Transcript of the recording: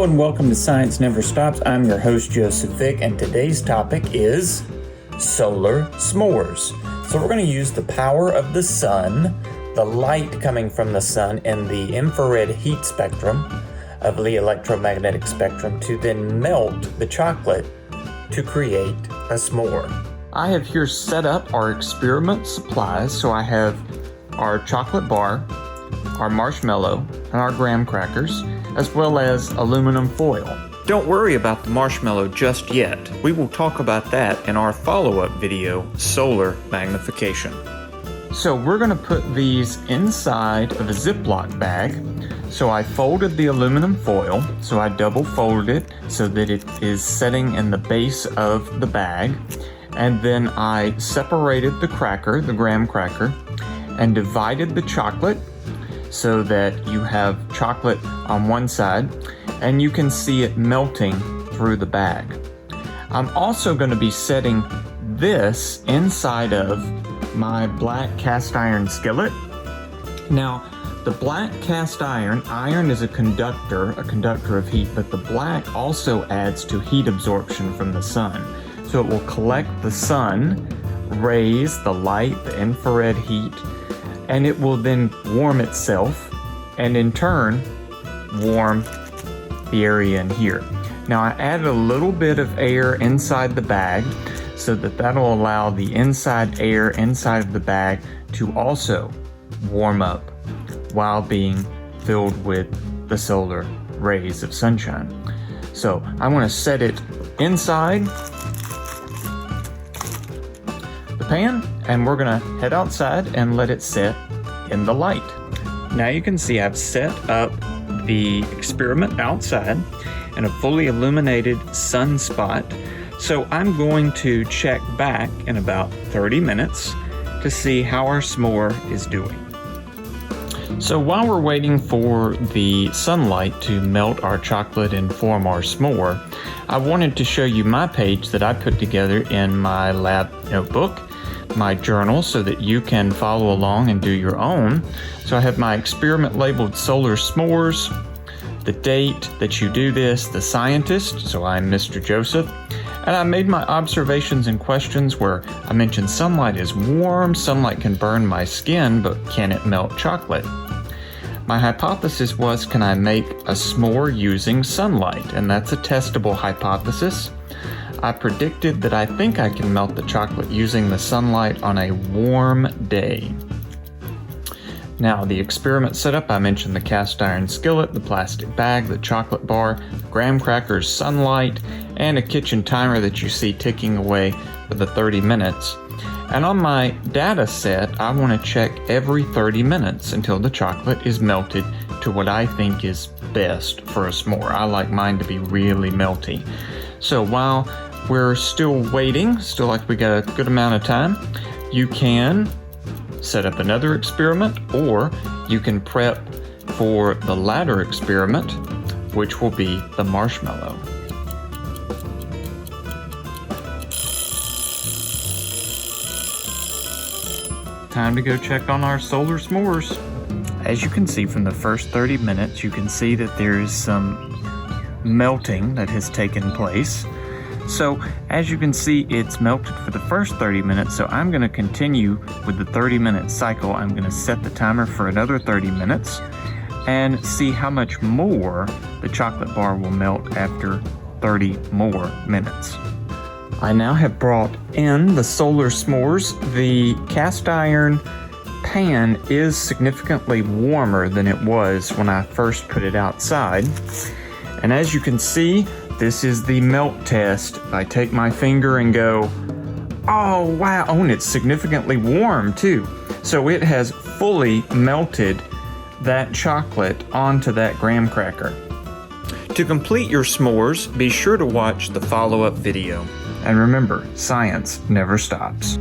and welcome to Science Never Stops. I'm your host, Joseph Vick, and today's topic is solar s'mores. So we're going to use the power of the sun, the light coming from the sun, and the infrared heat spectrum of the electromagnetic spectrum to then melt the chocolate to create a s'more. I have here set up our experiment supplies. So I have our chocolate bar, our marshmallow, and our graham crackers, as well as aluminum foil. Don't worry about the marshmallow just yet. We will talk about that in our follow-up video, solar magnification. So we're going to put these inside of a Ziploc bag. So I folded the aluminum foil, so I double folded it so that it is setting in the base of the bag. And then I separated the cracker, the graham cracker, and divided the chocolate so that you have chocolate on one side and you can see it melting through the bag. I'm also going to be setting this inside of my black cast iron skillet. Now, the black cast iron is a conductor of heat, but the black also adds to heat absorption from the sun. So it will collect the sun rays, the light, the infrared heat, and it will then warm itself and in turn warm the area in here. Now I added a little bit of air inside the bag so that that'll allow the inside air inside of the bag to also warm up while being filled with the solar rays of sunshine. So I want to set it inside the pan, and we're gonna head outside and let it set in the light. Now you can see I've set up the experiment outside in a fully illuminated sunspot. So I'm going to check back in about 30 minutes to see how our s'more is doing. So while we're waiting for the sunlight to melt our chocolate and form our s'more, I wanted to show you my page that I put together in my lab notebook, my journal, so that you can follow along and do your own. So I have my experiment labeled solar s'mores, the date that you do this, the scientist, so I'm Mr. Joseph, and I made my observations and questions where I mentioned sunlight is warm, sunlight can burn my skin, but can it melt chocolate? My hypothesis was, can I make a s'more using sunlight? And that's a testable hypothesis. I predicted that I think I can melt the chocolate using the sunlight on a warm day. Now, the experiment setup, I mentioned the cast iron skillet, the plastic bag, the chocolate bar, graham crackers, sunlight, and a kitchen timer that you see ticking away for the 30 minutes. And on my data set, I want to check every 30 minutes until the chocolate is melted to what I think is best for a s'more. I like mine to be really melty. So while we're still waiting, still like we got a good amount of time, you can set up another experiment, or you can prep for the latter experiment, which will be the marshmallow. Time to go check on our solar s'mores. As you can see from the first 30 minutes, you can see that there is some melting that has taken place. So as you can see, it's melted for the first 30 minutes, so I'm going to continue with the 30-minute cycle. I'm going to set the timer for another 30 minutes and see how much more the chocolate bar will melt after 30 more minutes. I now have brought in the solar s'mores. The cast iron pan is significantly warmer than it was when I first put it outside. And as you can see, this is the melt test. I take my finger and go, oh wow, oh, and it's significantly warm too. So it has fully melted that chocolate onto that graham cracker. To complete your s'mores, be sure to watch the follow-up video. And remember, science never stops.